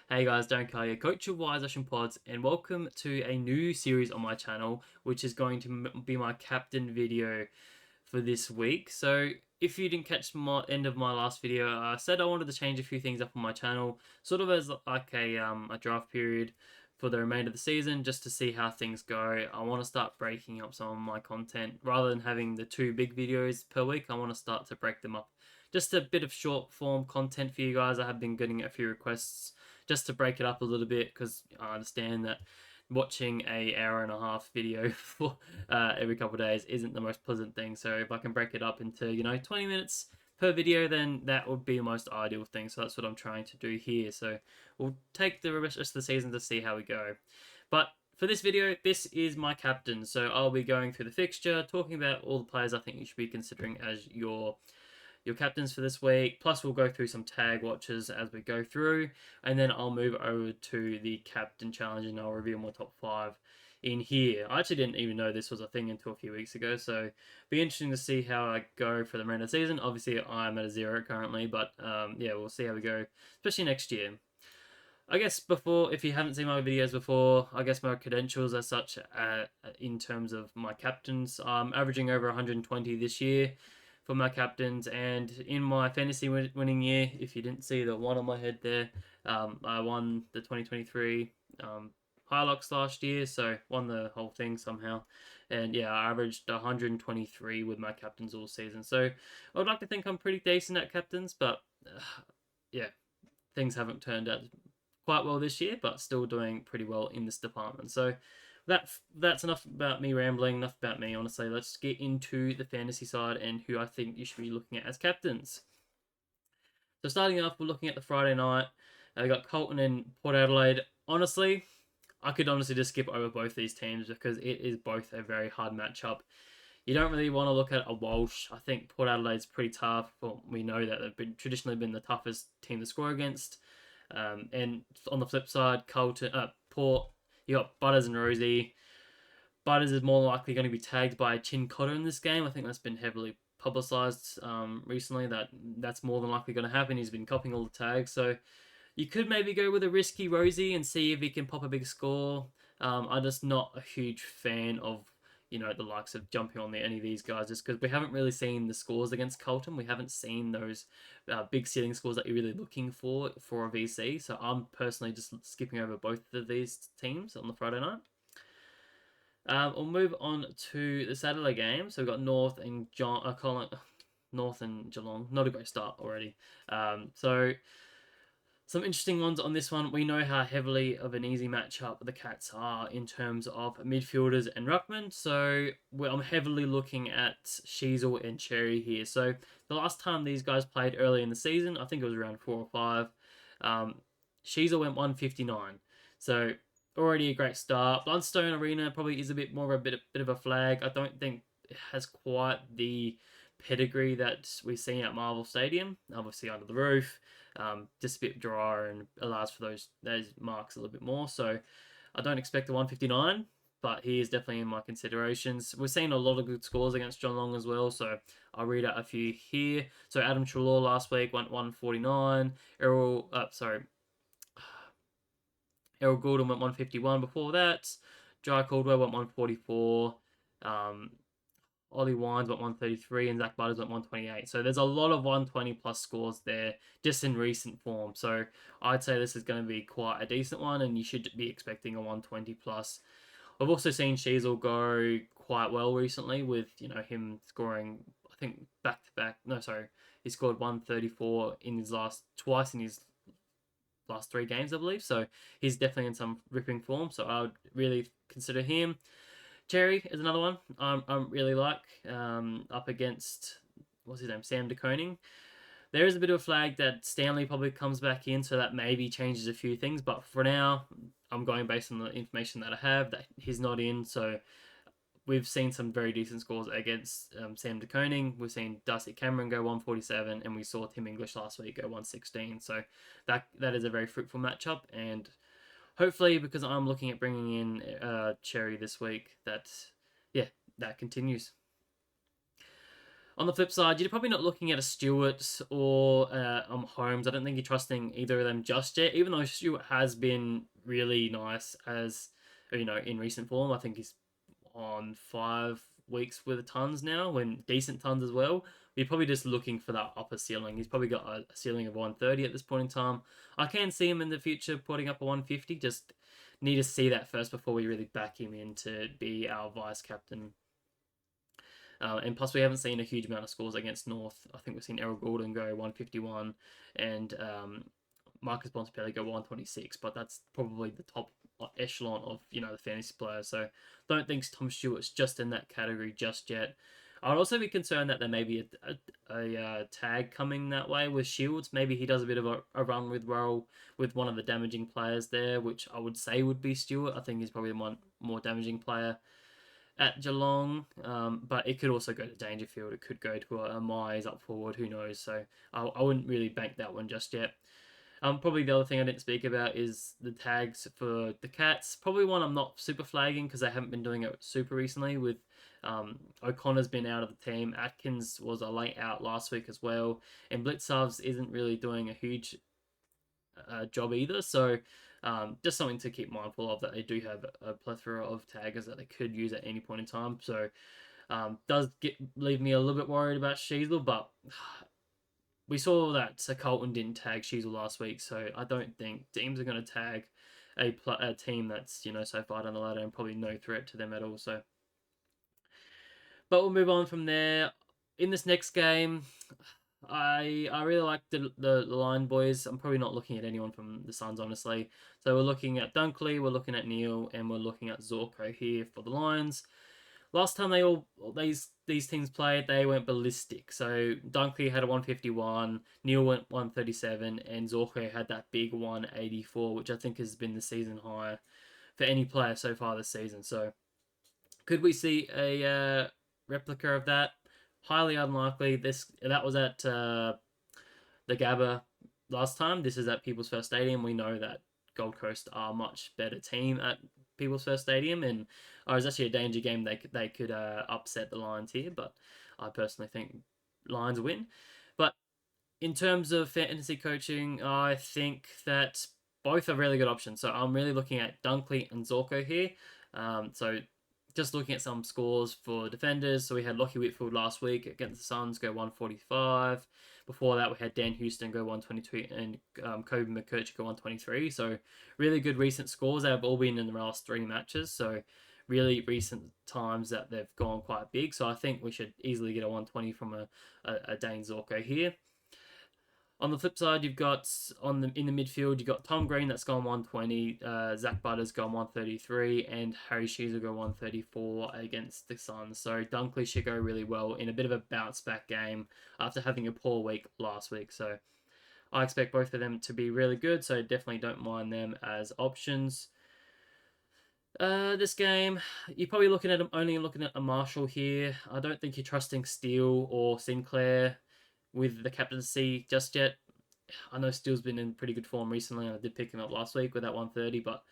Hey guys, Darren Carr here, coach of Wise Ocean Pods, and welcome to a new series on my channel, which is going to be my captain video for this week. So, if you didn't catch my end of my last video, I said I wanted to change a few things up on my channel, sort of as like a draft period for the remainder of the season, just to see how things go. I want to start breaking up some of my content rather than having the two big videos per week. I want to start to break them up. Just a bit of short form content for you guys. I have been getting a few requests just to break it up a little bit because I understand that watching a hour and a half video for every couple of days isn't the most pleasant thing. So if I can break it up into 20 minutes per video, then that would be the most ideal thing. So that's what I'm trying to do here. So we'll take the rest of the season to see how we go. But for this video, this is my captain. So I'll be going through the fixture, talking about all the players I think you should be considering as your captains for this week. Plus, we'll go through some tag watches as we go through, and then I'll move over to the captain challenge and I'll reveal my top 5 in here. I actually didn't even know this was a thing until a few weeks ago, so be interesting to see how I go for the remainder of the season. Obviously, I'm at a 0 currently, but yeah, we'll see how we go, especially next year. I guess before, if you haven't seen my videos before, I guess my credentials as such, in terms of my captains, I'm averaging over 120 this year for my captains, and in my fantasy winning year, if you didn't see the one on my head there, I won the 2023 Hilux last year, so won the whole thing somehow, and yeah, I averaged 123 with my captains all season. So I would like to think I'm pretty decent at captains, but yeah, things haven't turned out quite well this year, but still doing pretty well in this department. So that's enough about me rambling, enough about me, honestly. Let's get into the fantasy side and who I think you should be looking at as captains. So starting off, we're looking at the Friday night. We got Colton and Port Adelaide. Honestly, I could honestly just skip over both these teams because it is both a very hard matchup. You don't really want to look at a Walsh. I think Port Adelaide's pretty tough. Well, we know that they've traditionally been the toughest team to score against. And on the flip side, Port, you got Butters and Rosie. Butters is more likely going to be tagged by Chin Cotter in this game. I think that's been heavily publicized recently. That's more than likely going to happen. He's been copying all the tags, so you could maybe go with a risky Rosie and see if he can pop a big score. I'm just not a huge fan of the likes of jumping on any of these guys just because we haven't really seen the scores against Colton. We haven't seen those big sitting scores that you're really looking for a VC. So I'm personally just skipping over both of these teams on the Friday night. We'll move on to the Saturday game. So we've got North and North and Geelong. Not a great start already. So some interesting ones on this one. We know how heavily of an easy matchup the Cats are in terms of midfielders and ruckman. So I'm heavily looking at Sheasel and Cherry here. So the last time these guys played early in the season, I think it was around 4 or 5. Sheasel went 159. So already a great start. Blundstone Arena probably is a bit more of a bit of a flag. I don't think it has quite the pedigree that we've seen at Marvel Stadium. Obviously under the roof, just a bit drier and allows for those marks a little bit more. So I don't expect a 159, but he is definitely in my considerations. We're seeing a lot of good scores against John Long as well, so I'll read out a few here. So Adam Treloar last week went 149. Errol Goulden went 151 before that. Jai Caldwell went 144. Ollie Wines went 133 and Zach Butters went 128. So there's a lot of 120 plus scores there just in recent form. So I'd say this is going to be quite a decent one and you should be expecting a 120 plus. I've also seen Sheasel go quite well recently with, him scoring, I think, back to back. No, sorry. He scored 134 twice in his last 3 games, I believe. So he's definitely in some ripping form. So I would really consider him. Cherry is another one I really like, up against, what's his name, Sam DeConing. There is a bit of a flag that Stanley probably comes back in, so that maybe changes a few things. But for now, I'm going based on the information that I have, that he's not in. So we've seen some very decent scores against Sam DeConing. We've seen Darcy Cameron go 147, and we saw Tim English last week go 116. So that is a very fruitful matchup, and hopefully, because I'm looking at bringing in Cherry this week, that continues. On the flip side, you're probably not looking at a Stewart or Holmes. I don't think you're trusting either of them just yet, even though Stewart has been really nice as in recent form. I think he's on 5 weeks with tons now, and decent tons as well. We're probably just looking for that upper ceiling. He's probably got a ceiling of 130 at this point in time. I can see him in the future putting up a 150. Just need to see that first before we really back him in to be our vice captain. And plus, we haven't seen a huge amount of scores against North. I think we've seen Errol Gordon go 151 and Marcus Bontempelli go 126, but that's probably the top echelon of the fantasy players. So don't think Tom Stewart's just in that category just yet. I'd also be concerned that there may be a tag coming that way with Shields. Maybe he does a bit of a run with role with one of the damaging players there, which I would say would be Stewart. I think he's probably the one more damaging player at Geelong, but it could also go to Dangerfield. It could go to a Myers up forward. Who knows? So I wouldn't really bank that one just yet. Probably the other thing I didn't speak about is the tags for the Cats. Probably one I'm not super flagging because they haven't been doing it super recently. With O'Connor's been out of the team. Atkins was a late out last week as well, and Blitzarves isn't really doing a huge job either. So just something to keep mindful of, that they do have a plethora of taggers that they could use at any point in time. So does leave me a little bit worried about Sheasel, but we saw that Sir Colton didn't tag Sheasel last week, so I don't think teams are going to tag a team that's so far down the ladder and probably no threat to them at all. So, but we'll move on from there. In this next game, I really like the line boys. I'm probably not looking at anyone from the Suns, honestly. So we're looking at Dunkley, we're looking at Neil, and we're looking at Zorko here for the Lions. Last time these teams played, they went ballistic. So Dunkley had a 151, Neil went 137, and Zorko had that big 184, which I think has been the season high for any player so far this season. So could we see a replica of that? Highly unlikely. That was at the Gabba last time. This is at People's First Stadium. We know that Gold Coast are a much better team at People's First Stadium, and it was actually a danger game. They could upset the Lions here, but I personally think Lions win. But in terms of fantasy coaching, I think that both are really good options. So I'm really looking at Dunkley and Zorko here. So just looking at some scores for defenders. So we had Lockie Whitfield last week against the Suns go 145. Before that, we had Dan Houston go 122 and Kobe McKercher go 123. So really good recent scores. They have all been in the last 3 matches. So really recent times that they've gone quite big. So I think we should easily get a 120 from a Dane Zorko here. On the flip side, you've got in the midfield, you've got Tom Green that's gone 120, Zach Butters gone 133, and Harry Sheezer go 134 against the Suns. So Dunkley should go really well in a bit of a bounce back game after having a poor week last week. So I expect both of them to be really good. So definitely don't mind them as options. This game, you're probably only looking at a Marshall here. I don't think you're trusting Steele or Sinclair with the captaincy just yet. I know Steele's been in pretty good form recently, and I did pick him up last week with that 130, but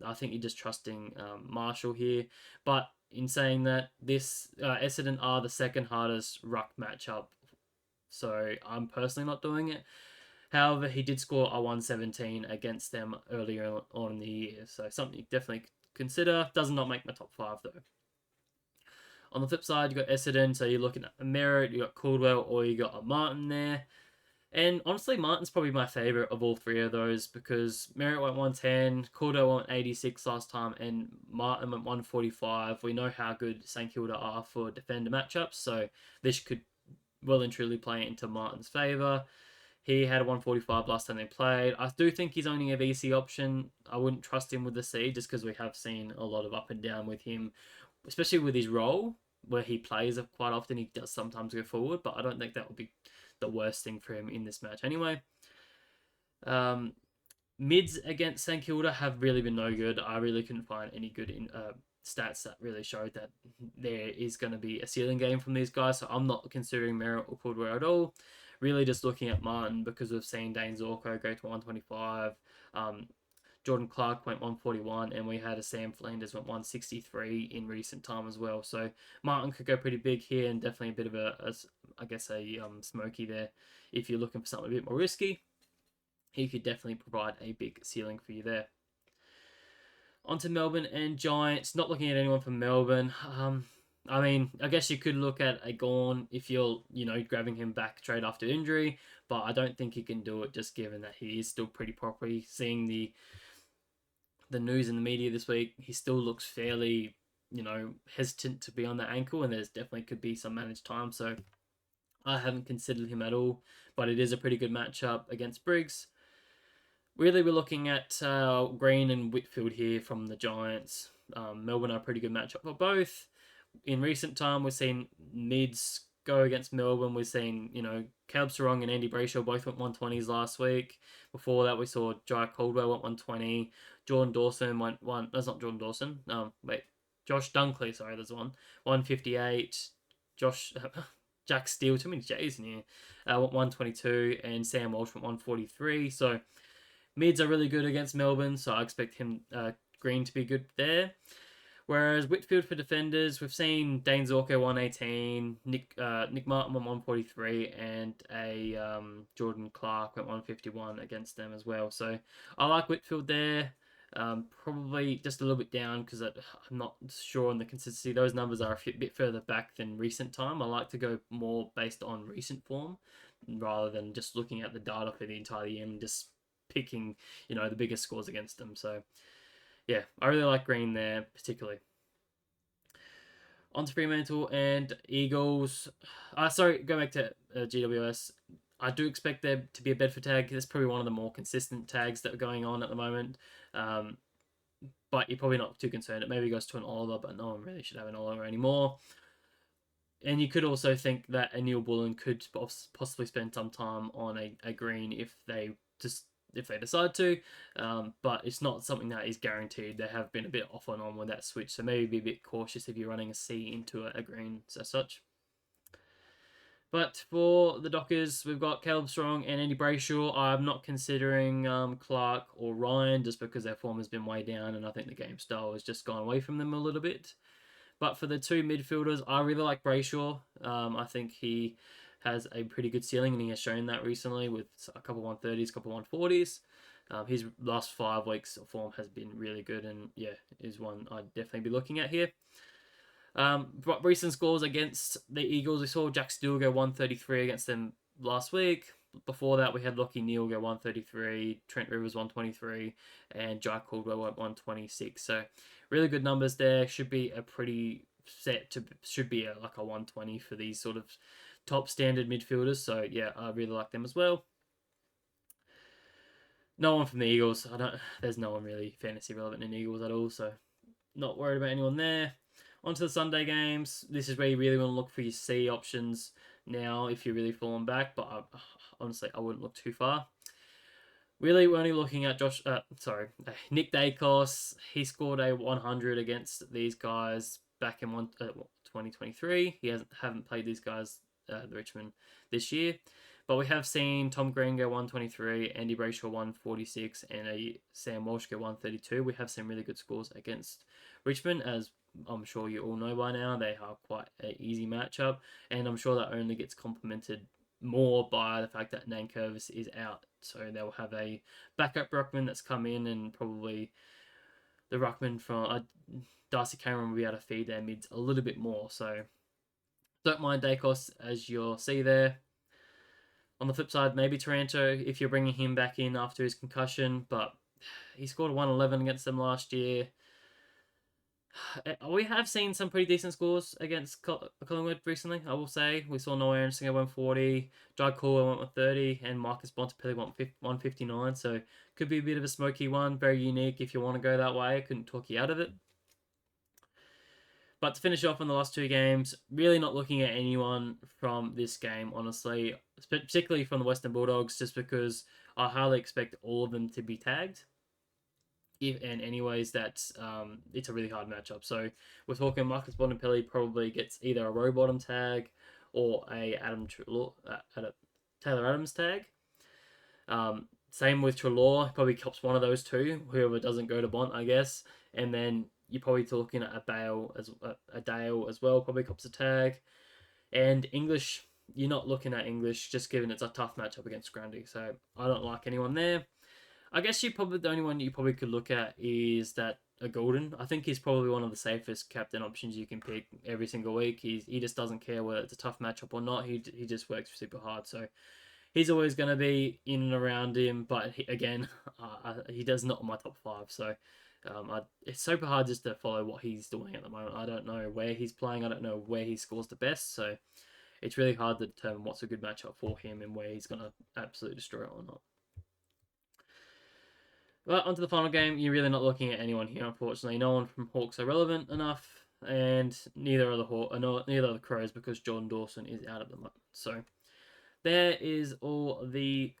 I think you're just trusting Marshall here. But in saying that, this Essendon are the second hardest ruck matchup, so I'm personally not doing it. However, he did score a 117 against them earlier on in the year, so something you definitely consider. Does not make my top 5 though. On the flip side, you got Essendon, so you're looking at a Merritt, you got Caldwell, or you got a Martin there. And honestly, Martin's probably my favourite of all 3 of those because Merritt went 110, Caldwell went 86 last time, and Martin went 145. We know how good St Kilda are for defender matchups, so this could well and truly play into Martin's favour. He had a 145 last time they played. I do think he's only a VC option. I wouldn't trust him with the C just because we have seen a lot of up and down with him, especially with his role where he plays quite often. He does sometimes go forward, but I don't think that would be the worst thing for him in this match anyway. Mids against St Kilda have really been no good. I really couldn't find any good stats that really showed that there is going to be a ceiling game from these guys, so I'm not considering Merritt or Caldwell at all. Really just looking at Martin because we've seen Dane Zorko go to 125. Jordan Clark went 141, and we had a Sam Flanders went 163 in recent time as well. So Martin could go pretty big here, and definitely a bit of a smoky there. If you're looking for something a bit more risky, he could definitely provide a big ceiling for you there. Onto Melbourne and Giants. Not looking at anyone from Melbourne. I mean, I guess you could look at a Gawn if you're, grabbing him back trade after injury, but I don't think he can do it just given that he is still pretty properly. Seeing the news in the media this week, he still looks fairly, hesitant to be on that ankle, and there's definitely could be some managed time. So I haven't considered him at all, but it is a pretty good matchup against Briggs. Really, we're looking at Green and Whitfield here from the Giants. Melbourne are a pretty good matchup for both. In recent time, we've seen mids go against Melbourne. We've seen, Caleb Sarong and Andy Brayshaw both went 120s last week. Before that, we saw Jai Caldwell went 120. Jordan Dawson went one. That's not Jordan Dawson. Josh Dunkley. Sorry, there's one. 158. Jack Steele. Too many J's in here. 122, and Sam Walsh went 143. So mids are really good against Melbourne, so I expect him Green to be good there. Whereas Whitfield for defenders, we've seen Dane Zorko 118, Nick Martin went 143, and a Jordan Clark went 151 against them as well. So I like Whitfield there. Probably just a little bit down because I'm not sure on the consistency. Those numbers are a bit further back than recent time. I like to go more based on recent form rather than just looking at the data for the entire year and just picking, the biggest scores against them. So yeah, I really like Green there, particularly. On to Fremantle and Eagles. Go back to GWS. I do expect there to be a Bedford tag. That's probably one of the more consistent tags that are going on at the moment. But you're probably not too concerned. It maybe goes to an Oliver, but no one really should have an Oliver anymore. And you could also think that a Neil Bullen could possibly spend some time on a Green if they decide to, but it's not something that is guaranteed. They have been a bit off and on with that switch, so maybe be a bit cautious if you're running a C into a Green as such. But for the Dockers, we've got Caleb Strong and Andy Brayshaw. I'm not considering Clark or Ryan just because their form has been way down, and I think the game style has just gone away from them a little bit. But for the two midfielders, I really like Brayshaw. I think he has a pretty good ceiling, and he has shown that recently with a couple 130s, couple 140s. His last 5 weeks of form has been really good, and yeah, is one I'd definitely be looking at here. But recent scores against the Eagles, we saw Jack Steele go 133 against them last week. Before that, we had Lockie Neal go 133, Trent Rivers 123, and Jai Caldwell went 126. So really good numbers there. Should be a pretty should be like a 120 for these sort of top standard midfielders. So yeah, I really like them as well. No one from the Eagles. There's no one really fantasy relevant in Eagles at all. So not worried about anyone there. On to the Sunday games. This is where you really want to look for your C options now if you're really falling back. But honestly, I wouldn't look too far. Really, we're only looking at Nick Dacos. He scored a 100 against these guys back in 2023. He haven't played these guys, the Richmond, this year. But we have seen Tom Green go 123, Andy Brayshaw 146, and a Sam Walsh go 132. We have seen really good scores against Richmond, as I'm sure you all know by now. They are quite an easy matchup, and I'm sure that only gets complemented more by the fact that Nankervis is out. So they'll have a backup ruckman that's come in, and probably the ruckman from Darcy Cameron will be able to feed their mids a little bit more. So don't mind Dacos as you'll see there. On the flip side, maybe Taranto if you're bringing him back in after his concussion, but he scored 111 against them last year. We have seen some pretty decent scores against Collingwood recently, I will say. We saw Noah Anderson go 140, Jai Caldwell went 130, and Marcus Bontempelli went 159. So could be a bit of a smoky one, very unique if you want to go that way. I couldn't talk you out of it. But to finish off on the last 2 games, really not looking at anyone from this game, honestly, particularly from the Western Bulldogs, just because I highly expect all of them to be tagged. Anyways, that's it's a really hard matchup. So we're talking Marcus Bontempelli probably gets either a row bottom tag or a Taylor Adams tag. Same with Trelaw, probably cops one of those two, whoever doesn't go to Bont, I guess. And then you're probably talking a Bale as a Dale as well, probably cops a tag. And English, you're not looking at English just given it's a tough matchup against Grundy. So I don't like anyone there. I guess you probably the only one you probably could look at is that a Golden. I think he's probably one of the safest captain options you can pick every single week. He just doesn't care whether it's a tough matchup or not. He just works super hard. So he's always going to be in and around him. But again, he does not in my top five. So it's super hard just to follow what he's doing at the moment. I don't know where he's playing. I don't know where he scores the best. So it's really hard to determine what's a good matchup for him and where he's going to absolutely destroy it or not. But onto the final game, you're really not looking at anyone here, unfortunately. No one from Hawks are relevant enough, and neither are the Crows because Jordan Dawson is out at the moment. So there is all the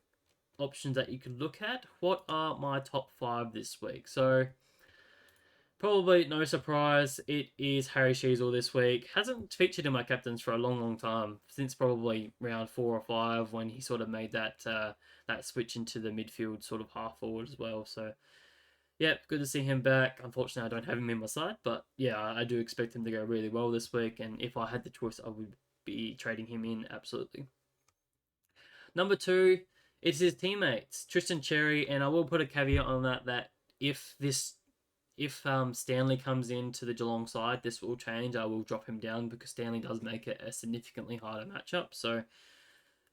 options that you could look at. What are my top five this week? So probably no surprise, it is Harry Sheasel this week. Hasn't featured in my captains for a long, long time, since probably round 4 or 5 when he sort of made that switch into the midfield sort of half forward as well. So yeah, good to see him back. Unfortunately, I don't have him in my side, but yeah, I do expect him to go really well this week. And if I had the choice, I would be trading him in absolutely. Number two, it's his teammates, Tristan Cherry, and I will put a caveat on that if Stanley comes into the Geelong side, this will change. I will drop him down because Stanley does make it a significantly harder matchup. So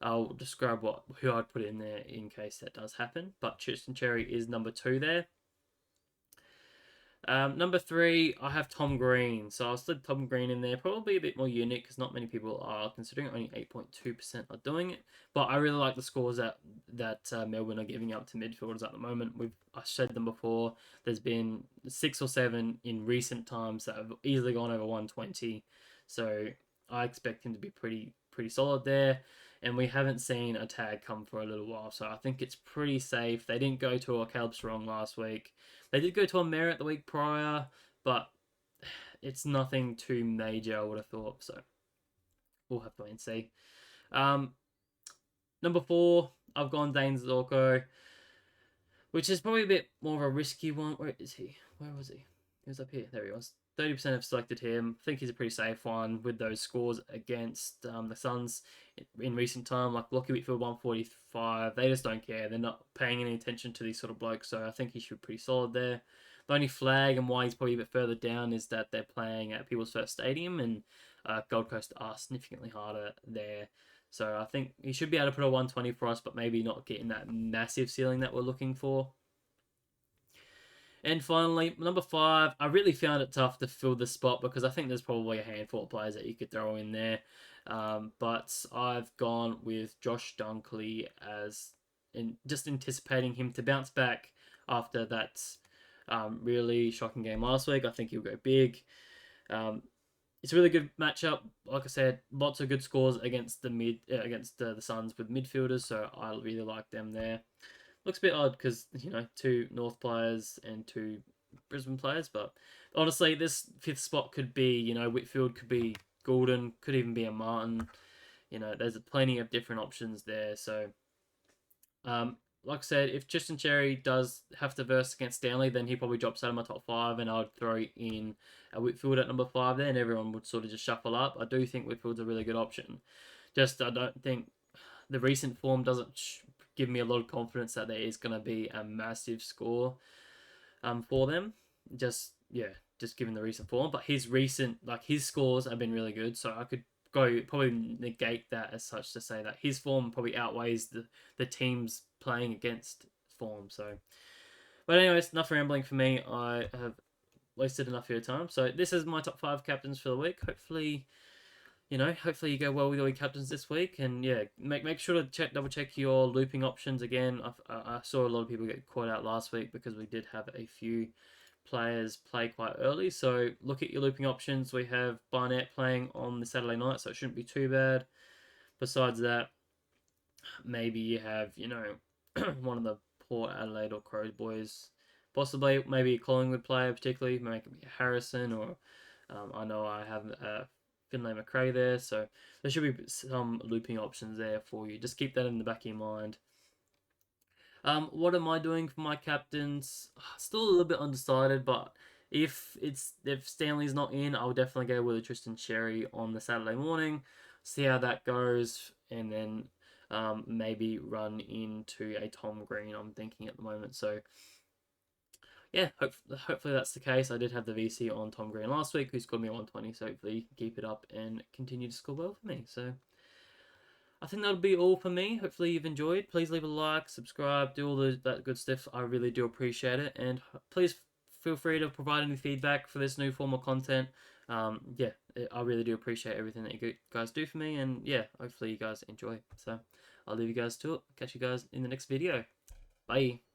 I'll describe who I'd put in there in case that does happen. But Tristan Cherry is number two there. Number three, I have Tom Green. So I'll slid Tom Green in there. Probably a bit more unique because not many people are considering it. Only 8.2% are doing it. But I really like the scores that Melbourne are giving up to midfielders at the moment. I said them before. There's been 6 or 7 in recent times that have easily gone over 120. So I expect him to be pretty solid there. And we haven't seen a tag come for a little while. So I think it's pretty safe. They didn't go to a Caleb Strong last week. They did go to a Merit the week prior, but it's nothing too major, I would have thought. So we'll have to wait and see. Number 4, I've gone Dane Zorko, which is probably a bit more of a risky one. Where is he? Where was he? He was up here. There he was. 30% have selected him. I think he's a pretty safe one with those scores against the Suns in recent time. Like Lockie Whitfield 145. They just don't care. They're not paying any attention to these sort of blokes. So I think he should be pretty solid there. The only flag and why he's probably a bit further down is that they're playing at People's First Stadium and Gold Coast are significantly harder there. So I think he should be able to put a 120 for us, but maybe not getting that massive ceiling that we're looking for. And finally, number 5, I really found it tough to fill the spot because I think there's probably a handful of players that you could throw in there. But I've gone with Josh Dunkley just anticipating him to bounce back after that really shocking game last week. I think he'll go big. It's a really good matchup. Like I said, lots of good scores against the Suns with midfielders, so I really like them there. Looks a bit odd because, 2 North players and 2 Brisbane players. But honestly, this 5th spot could be, Whitfield, could be Goulden, could even be a Martin. There's plenty of different options there. So, like I said, if Tristan Cherry does have to verse against Stanley, then he probably drops out of my top 5, and I'd throw in a Whitfield at number 5 there, and everyone would sort of just shuffle up. I do think Whitfield's a really good option. Just, I don't think the recent form doesn't give me a lot of confidence that there is going to be a massive score for them. Just given the recent form. But his scores have been really good, so I could probably negate that as such to say that his form probably outweighs the teams playing against form. So, but anyways, enough rambling for me. I have wasted enough of your time. So this is my top 5 captains for the week. Hopefully you go well with all your captains this week, and make sure to double check your looping options again. I saw a lot of people get caught out last week because we did have a few players play quite early. So look at your looping options. We have Barnett playing on the Saturday night, so it shouldn't be too bad. Besides that, maybe you have one of the Port Adelaide or Crows boys, possibly maybe a Collingwood player, particularly maybe Harrison or I know I have Finlay McRae there, so there should be some looping options there for you. Just keep that in the back of your mind. What am I doing for my captains? Still a little bit undecided, but if Stanley's not in, I'll definitely go with a Tristan Sherry on the Saturday morning, see how that goes, and then maybe run into a Tom Green. I'm thinking at the moment. So yeah, hopefully that's the case. I did have the VC on Tom Green last week, who scored me 120. So hopefully you can keep it up and continue to score well for me. So I think that'll be all for me. Hopefully you've enjoyed. Please leave a like, subscribe, do all that good stuff. I really do appreciate it. And please feel free to provide any feedback for this new form of content. Yeah, I really do appreciate everything that you guys do for me. And yeah, hopefully you guys enjoy. So I'll leave you guys to it. Catch you guys in the next video. Bye.